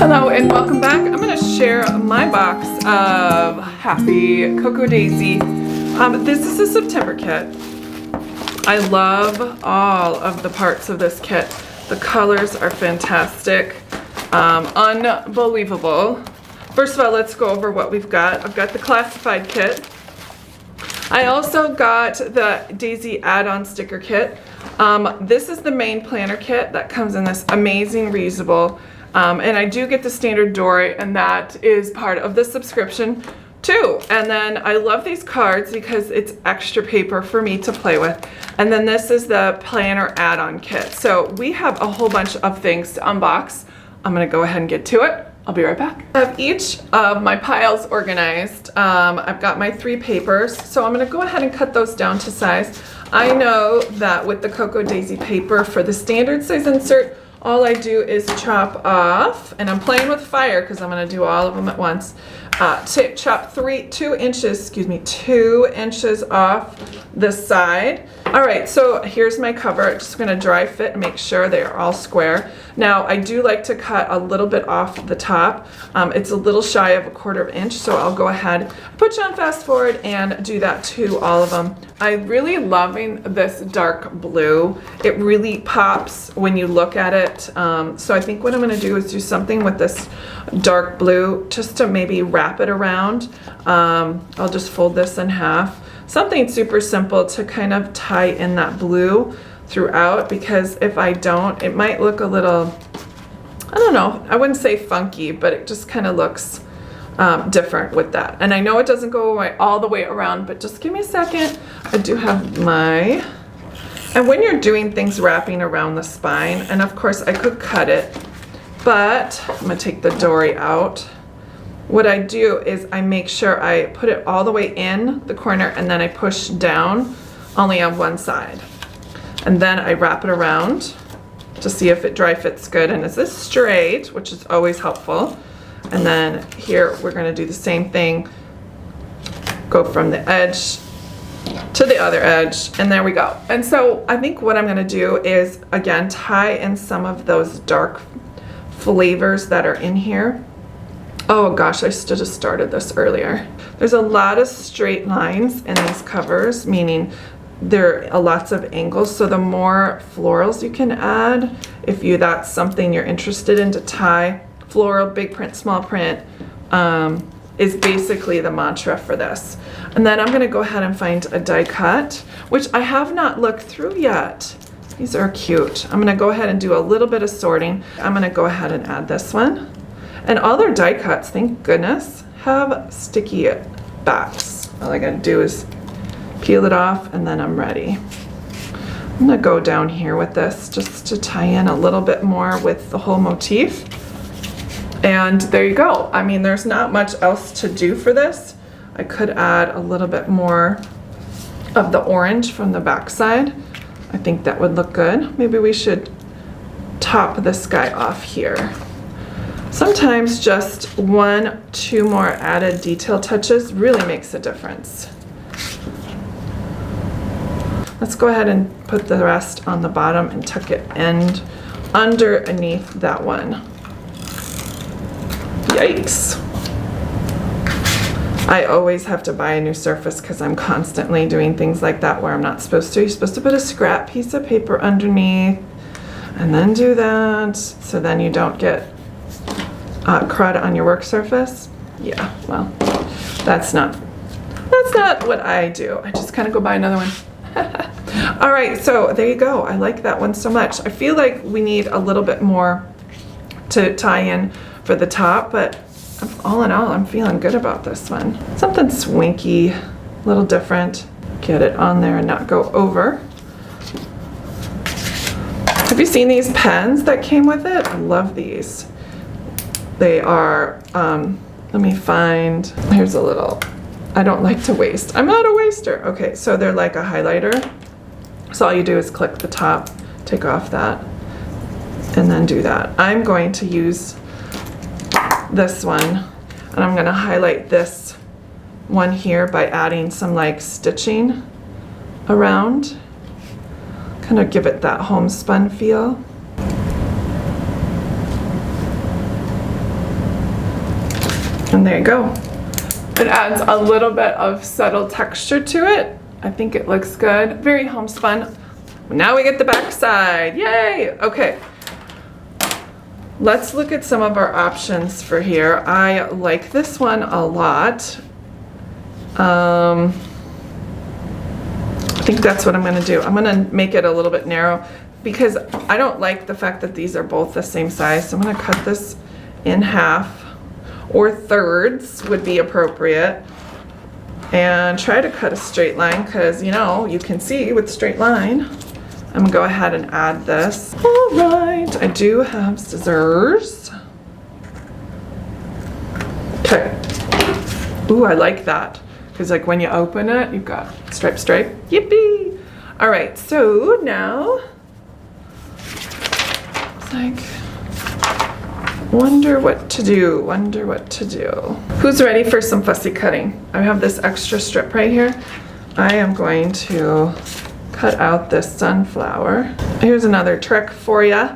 Hello and welcome back. I'm going to share my box of Happy Cocoa Daisy. This is a September kit. I love all of the parts of this kit. The colors are fantastic, unbelievable. First of all, let's go over what we've got. I've got the classified kit. I also got the Daisy add-on sticker kit. This is the main planner kit that comes in this amazing reusable. And I do get the standard Dory, and that is part of the subscription too. And then I love these cards because it's extra paper for me to play with. And then this is the planner add-on kit. So we have a whole bunch of things to unbox. I'm gonna go ahead and get to it. I'll be right back. I have each of my piles organized. I've got my 3 papers, so I'm gonna go ahead and cut those down to size. I know that with the Cocoa Daisy paper for the standard size insert, all I do is chop off, and I'm playing with fire because I'm going to do all of them at once. Chop 2 inches off the side. All right, so here's my cover. Just going to dry fit and make sure they are all square. Now, I do like to cut a little bit off the top. It's a little shy of 1/4 inch, so I'll go ahead, put you on fast forward, and do that to all of them. I'm really loving this dark blue. It really pops when you look at it. So I think what I'm going to do is do something with this dark blue just to maybe wrap it around. I'll just fold this in half. Something super simple to kind of tie in that blue throughout, because if I don't, it might look a little, I don't know, I wouldn't say funky, but it just kind of looks different with that. And I know it doesn't go away all the way around, but just give me a second. I do have my, and when you're doing things wrapping around the spine, and of course I could cut it, but I'm gonna take the dory out. What I do is I make sure I put it all the way in the corner, and then I push down only on one side. And then I wrap it around to see if it dry fits good, and is this straight, which is always helpful. And then here we're gonna do the same thing. Go from the edge to the other edge, and there we go. And so I think what I'm gonna do is, again, tie in some of those dark flavors that are in here. Oh gosh, I should have started this earlier. There's a lot of straight lines in these covers, meaning there are lots of angles, so the more florals you can add, if that's something you're interested in to tie, floral, big print, small print, is basically the mantra for this. And then I'm gonna go ahead and find a die cut, which I have not looked through yet. These are cute. I'm gonna go ahead and do a little bit of sorting. I'm gonna go ahead and add this one. And all their die cuts, thank goodness, have sticky backs. All I gotta do is peel it off, and then I'm ready. I'm gonna go down here with this just to tie in a little bit more with the whole motif. And there you go. I mean, there's not much else to do for this. I could add a little bit more of the orange from the back side. I think that would look good. Maybe we should top this guy off here. Sometimes just 1-2 more added detail touches really makes a difference. Let's go ahead and put the rest on the bottom and tuck it in underneath that one. Yikes. I always have to buy a new surface because I'm constantly doing things like that where I'm not supposed to. You're supposed to put a scrap piece of paper underneath and then do that, so then you don't get crud on your work surface. Yeah, well, that's not what I do. I just kind of go buy another one. All right, so there you go. I like that one so much. I feel like we need a little bit more to tie in for the top, but all in all, I'm feeling good about this one. Something swinky, a little different. Get it on there and not go over. Have you seen these pens that came with it? I love these. They are, let me find, here's a little, I don't like to waste. I'm not a waster. Okay, so they're like a highlighter. So all you do is click the top, take off that, and then do that. I'm going to use this one, and I'm gonna highlight this one here by adding some like stitching around. Kind of give it that homespun feel. And there you go. It adds a little bit of subtle texture to it. I think it looks good. Very homespun. Now we get the back side. Yay! Okay. Let's look at some of our options for here. I like this one a lot. I think that's what I'm going to do. I'm going to make it a little bit narrow because I don't like the fact that these are both the same size. So I'm going to cut this in half, or thirds would be appropriate, and try to cut a straight line because, you know, you can see with straight line. I'm gonna go ahead and add this. All right, I do have scissors. Okay. Ooh, I like that. Because like when you open it, you've got stripe, stripe. Yippee! All right, so now, it's like, wonder what to do, wonder what to do. Who's ready for some fussy cutting? I have this extra strip right here. I am going to cut out this sunflower. Here's another trick for you.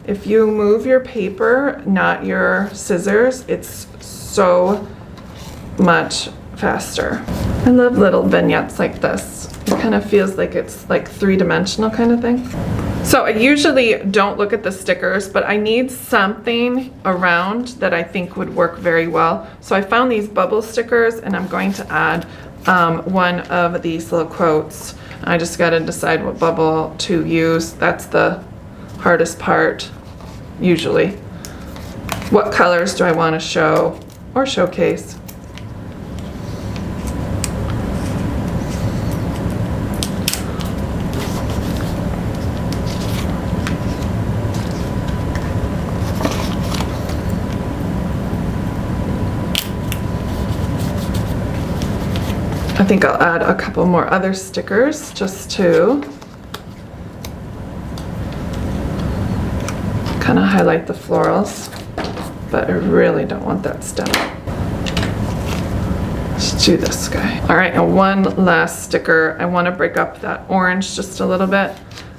If you move your paper, not your scissors, it's so much faster. I love little vignettes like this. It kind of feels like it's like three-dimensional kind of thing. So I usually don't look at the stickers, but I need something around that I think would work very well. So I found these bubble stickers, and I'm going to add one of these little quotes. I just got to decide what bubble to use. That's the hardest part, usually. What colors do I want to show or showcase? I think I'll add a couple more other stickers just to kind of highlight the florals, but I really don't want that stem. Let's do this guy. All right, and one last sticker. I want to break up that orange just a little bit,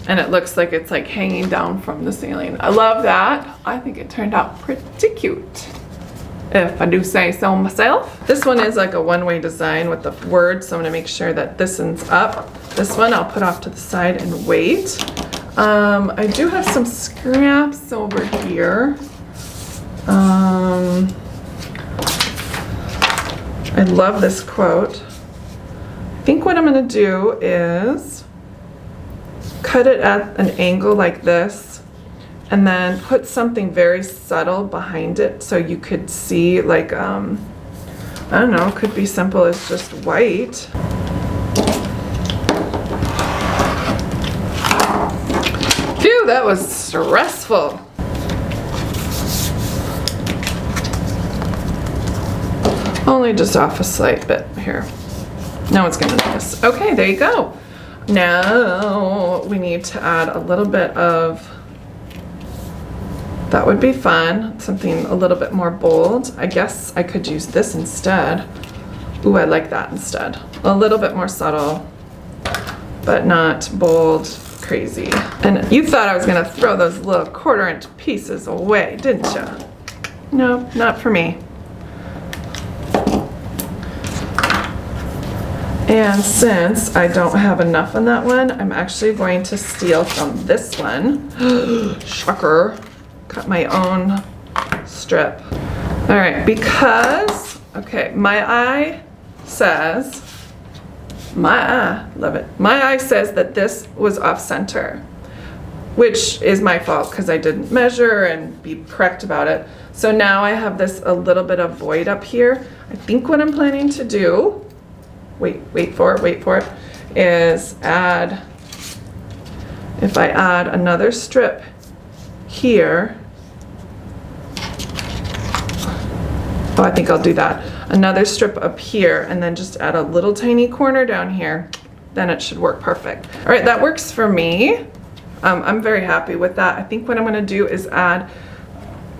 and it looks like it's like hanging down from the ceiling. I love that. I think it turned out pretty cute, if I do say so myself. This one is like a one-way design with the words, so I'm gonna make sure that this one's up. This one I'll put off to the side and wait. I do have some scraps over here. I love this quote. I think what I'm gonna do is cut it at an angle like this, and then put something very subtle behind it so you could see, like, I don't know, it could be simple as just white. Phew, that was stressful. Only just off a slight bit here. No one's gonna notice. Okay, there you go. Now we need to add a little bit of, that would be fun, something a little bit more bold. I guess I could use this instead. Ooh, I like that instead. A little bit more subtle, but not bold, crazy. And you thought I was gonna throw those little 1/4-inch pieces away, didn't you? No, not for me. And since I don't have enough on that one, I'm actually going to steal from this one. Shocker. Cut my own strip. All right, because, okay, my eye says, love it. My eye says that this was off center, which is my fault because I didn't measure and be correct about it. So now I have this a little bit of void up here. I think what I'm planning to do, wait for it, is add, if I add another strip here, oh, I think I'll do that. Another strip up here, and then just add a little tiny corner down here. Then it should work perfect. All right, that works for me. I'm very happy with that. I think what I'm gonna do is add,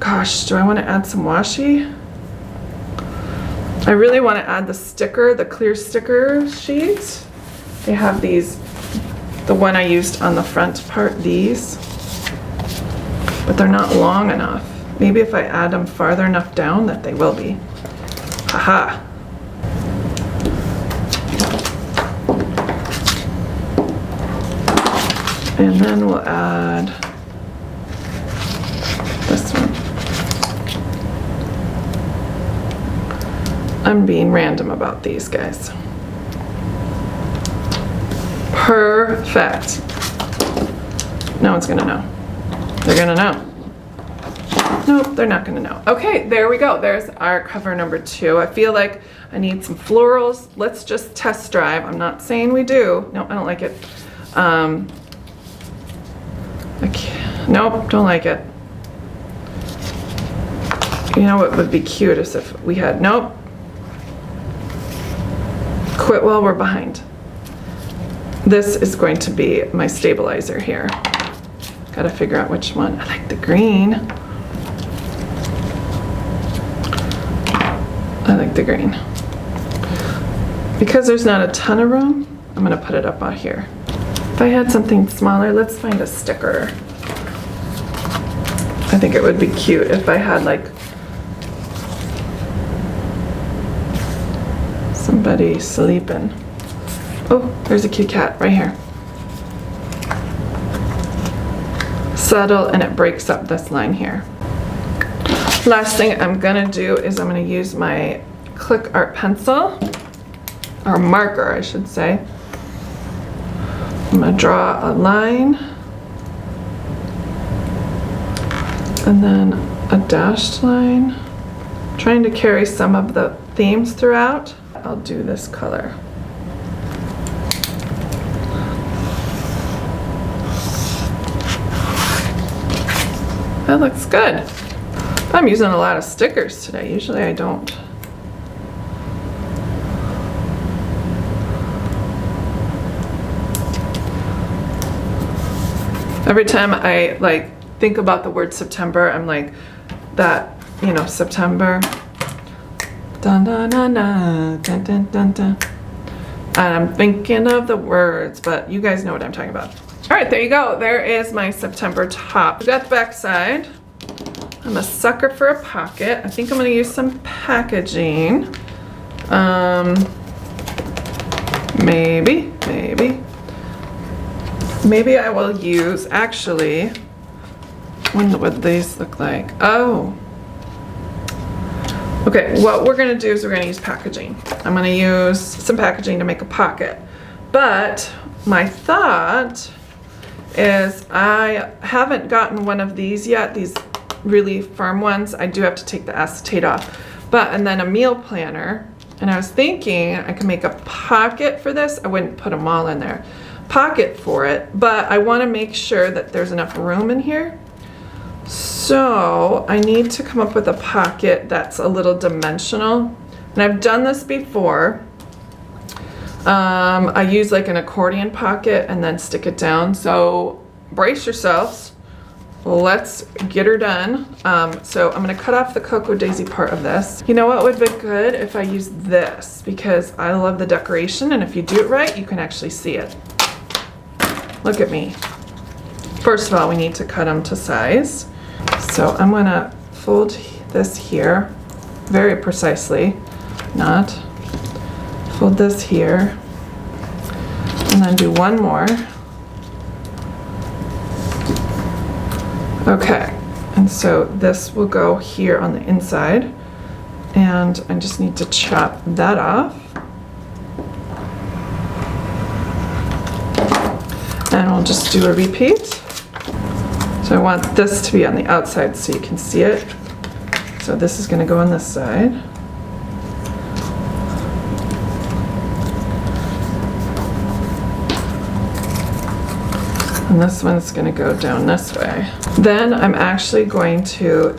gosh, do I wanna add some washi? I really wanna add the sticker, the clear sticker sheet. They have these, the one I used on the front part, these, but they're not long enough. Maybe if I add them farther enough down that they will be. Haha. And then we'll add this one. I'm being random about these guys. Perfect. No one's gonna know. They're gonna know. Nope, they're not gonna know. Okay, there we go. There's our cover number 2. I feel like I need some florals. Let's just test drive. I'm not saying we do. No, I don't like it. Nope, don't like it. You know what would be cute is if we had, nope. Quit while we're behind. This is going to be my stabilizer here. Gotta figure out which one. I like the green. I like the green. Because there's not a ton of room, I'm gonna put it up out here. If I had something smaller, let's find a sticker. I think it would be cute if I had like somebody sleeping. Oh, there's a cute cat right here. Subtle, and it breaks up this line here. Last thing I'm gonna do is I'm gonna use my Click Art pencil, or marker I should say. I'm gonna draw a line and then a dashed line, trying to carry some of the themes throughout. I'll do this color. That looks good. I'm using a lot of stickers today. Usually I don't. Every time I like think about the word September, I'm like that, you know, September. Dun dun dun dun dun dun dun dun. And I'm thinking of the words, but you guys know what I'm talking about. All right, there you go. There is my September top. We got the back side. I'm a sucker for a pocket. I think I'm gonna use some packaging. Maybe I will use, actually, what would these look like? Oh. Okay, what we're gonna do is we're gonna use packaging. I'm gonna use some packaging to make a pocket. But my thought is I haven't gotten one of these yet, these really firm ones. I do have to take the acetate off. And then a meal planner. And I was thinking I could make a pocket for this. I wouldn't put them all in there. Pocket for it, but I want to make sure that there's enough room in here. So I need to come up with a pocket that's a little dimensional. And I've done this before. I use like an accordion pocket and then stick it down. So brace yourselves. Let's get her done. So I'm gonna cut off the cocoa daisy part of this. You know what would be good if I use this, because I love the decoration, and if you do it right, you can actually see it. Look at me. First of all, we need to cut them to size. So I'm gonna fold this here very precisely, not. Fold this here, and then do one more. Okay, and so this will go here on the inside, and I just need to chop that off. And we'll just do a repeat. So I want this to be on the outside so you can see it. So this is going to go on this side. And this one's going to go down this way. Then I'm actually going to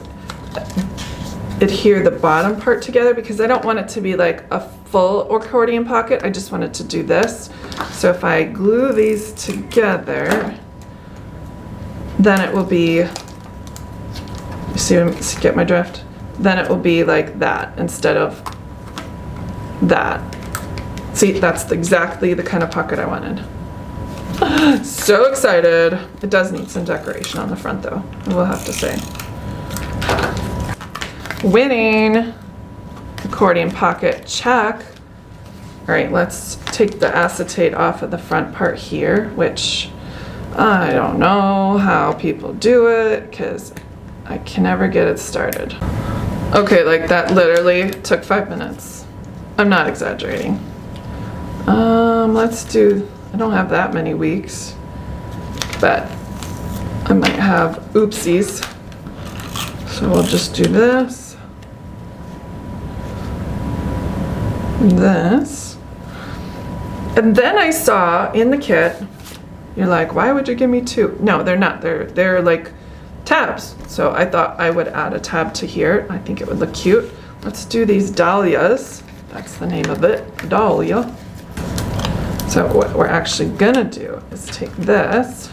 adhere the bottom part together because I don't want it to be like a full accordion pocket. I just want it to do this. So if I glue these together, then it will be, you see, get my drift? Then it will be like that instead of that. See, that's exactly the kind of pocket I wanted. So excited. It does need some decoration on the front though, I will have to say. Winning. accordion pocket, check. All right, let's take the acetate off of the front part here, which I don't know how people do it because I can never get it started. Okay, like that literally took 5 minutes. I'm not exaggerating. Let's do, I don't have that many weeks, but I might have oopsies. So we'll just do this, this, and then I saw in the kit, you're like, why would you give me 2? No, they're not, they're like tabs. So I thought I would add a tab to here. I think it would look cute. Let's do these dahlias. That's the name of it, dahlia. So what we're actually gonna do is take this,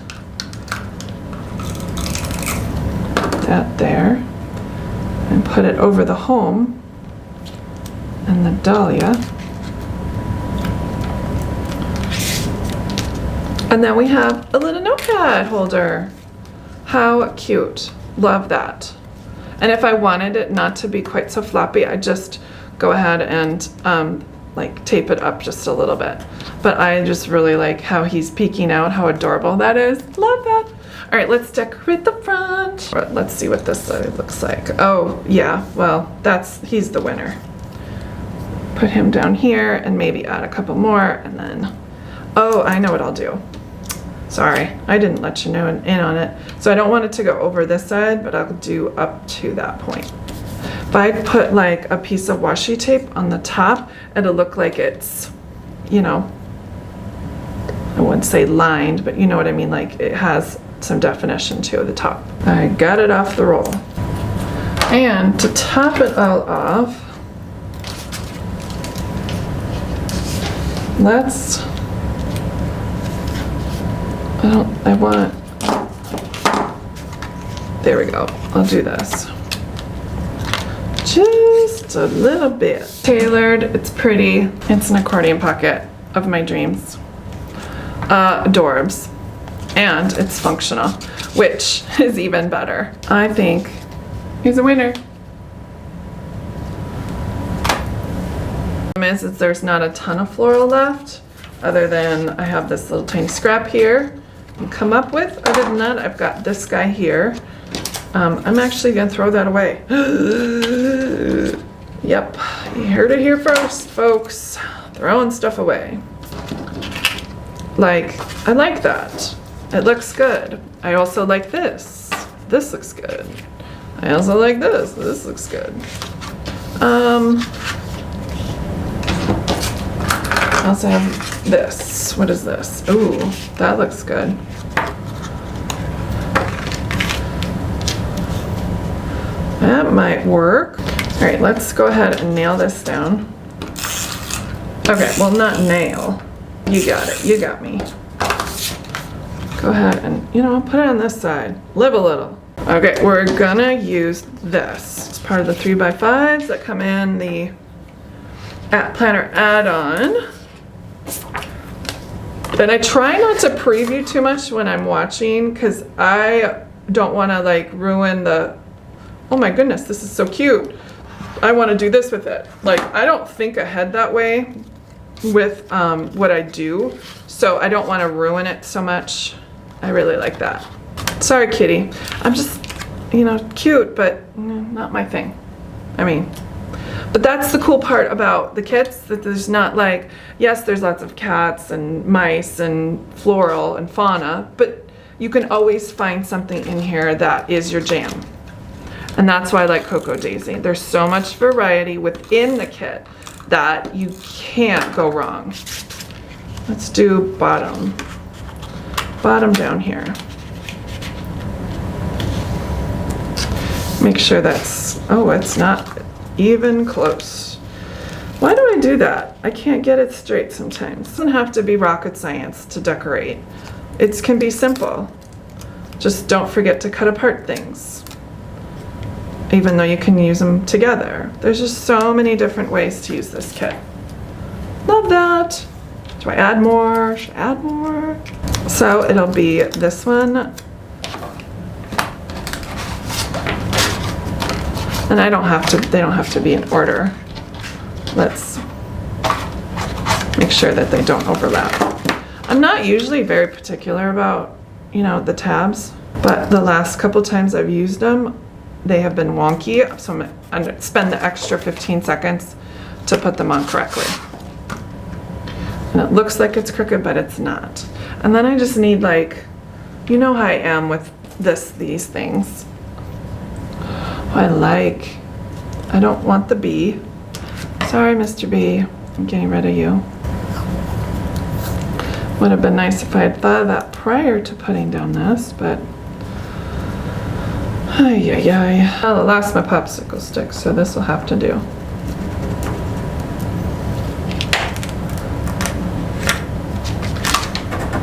that there, and put it over the home and the dahlia. And then we have a little notepad holder. How cute. Love that. And if I wanted it not to be quite so floppy, I just go ahead and like tape it up just a little bit. But I just really like how he's peeking out, how adorable that is. Love that. All right, let's decorate the front. Let's see what this side looks like. Oh yeah, well, he's the winner. Put him down here and maybe add a couple more and then, oh, I know what I'll do. Sorry, I didn't let you know in on it. So I don't want it to go over this side, but I'll do up to that point. If I put like a piece of washi tape on the top, it'll look like it's, you know, I wouldn't say lined, but you know what I mean, like it has some definition to the top. I got it off the roll. And to top it all off, let's, there we go. I'll do this. Just a little bit. Tailored, it's pretty. It's an accordion pocket of my dreams. Adorbs. And it's functional, which is even better. I think he's a winner. Is there's not a ton of floral left, other than I have this little tiny scrap here to come up with. Other than that, I've got this guy here. I'm actually gonna throw that away. Yep, you heard it here first, folks. Throwing stuff away. Like, I like that. It looks good. I also like this. This looks good. I also like this. This looks good. I also have this. What is this? Ooh, that looks good. That might work. All right, let's go ahead and nail this down. Okay, well, not nail. You got it. You got me. Go ahead and, you know, put it on this side. Live a little. Okay, we're gonna use this. It's part of the 3x5s that come in the planner add-on. And I try not to preview too much when I'm watching because I don't want to like ruin the, oh my goodness, this is so cute. I want to do this with it. Like, I don't think ahead that way with what I do. So I don't want to ruin it so much. I really like that. Sorry, kitty. I'm just, you know, cute, but not my thing. I mean, but that's the cool part about the kits, that there's not like, yes, there's lots of cats and mice and floral and fauna, but you can always find something in here that is your jam. And that's why I like Cocoa Daisy. There's so much variety within the kit that you can't go wrong. Let's do bottom down here. Make sure that's, oh, it's not even close. Why do I do that? I can't get it straight sometimes. It doesn't have to be rocket science to decorate. It can be simple. Just don't forget to cut apart things. Even though you can use them together. There's just so many different ways to use this kit. Love that. Do I add more? Should I add more? So it'll be this one. And I don't have to, they don't have to be in order. let's make sure that they don't overlap. I'm not usually very particular about, you know, the tabs, but the last couple times I've used them, they have been wonky, so I'm gonna spend the extra 15 seconds to put them on correctly. And it looks like it's crooked, but it's not. And then I just need, like, you know how I am with these things. I don't want the B. Sorry, Mr. B, I'm getting rid of you. Would have been nice if I had thought of that prior to putting down this, but ay, ay, ay. I lost my popsicle stick, so this will have to do.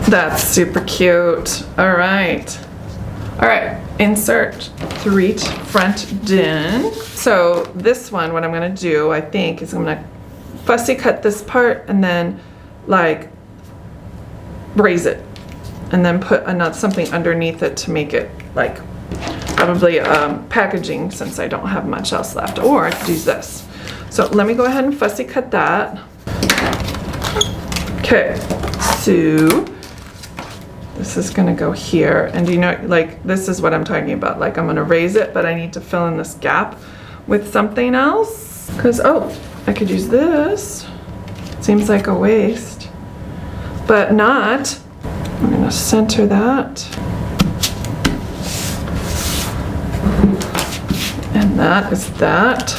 That's super cute. All right. All right, insert 3 front din. So this one, what I'm gonna do, I think, is I'm gonna fussy cut this part and then like raise it and then put something underneath it to make it like probably packaging, since I don't have much else left, or I could use this. So let me go ahead and fussy cut that. Okay, so this is gonna go here, and you know, like, this is what I'm talking about. Like, I'm gonna raise it, but I need to fill in this gap with something else. Cause, oh, I could use this. Seems like a waste, but not. I'm gonna center that. And that is that.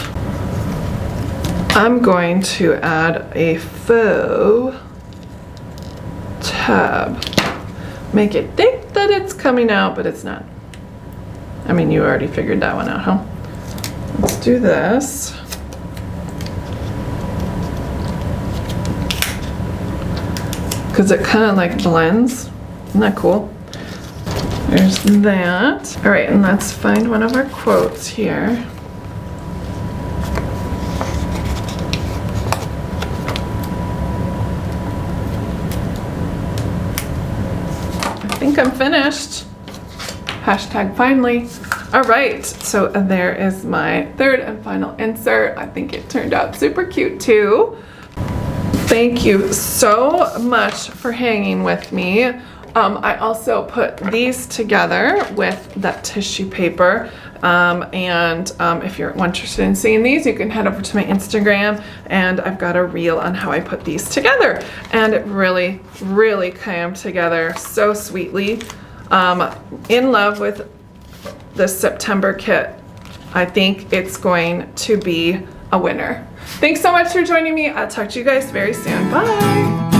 I'm going to add a faux tab. Make it think that it's coming out, but it's not. I mean, you already figured that one out, huh? Let's do this. Because it kind of like blends. Isn't that cool? There's that. All right, and let's find one of our quotes here. I think I'm finished. Hashtag finally. All right, so there is my third and final insert. I think it turned out super cute too. Thank you so much for hanging with me. I also put these together with that tissue paper. If you're interested in seeing these, you can head over to my Instagram, and I've got a reel on how I put these together. And it really, really came together so sweetly. In love with the September kit. I think it's going to be a winner. Thanks so much for joining me. I'll talk to you guys very soon. Bye.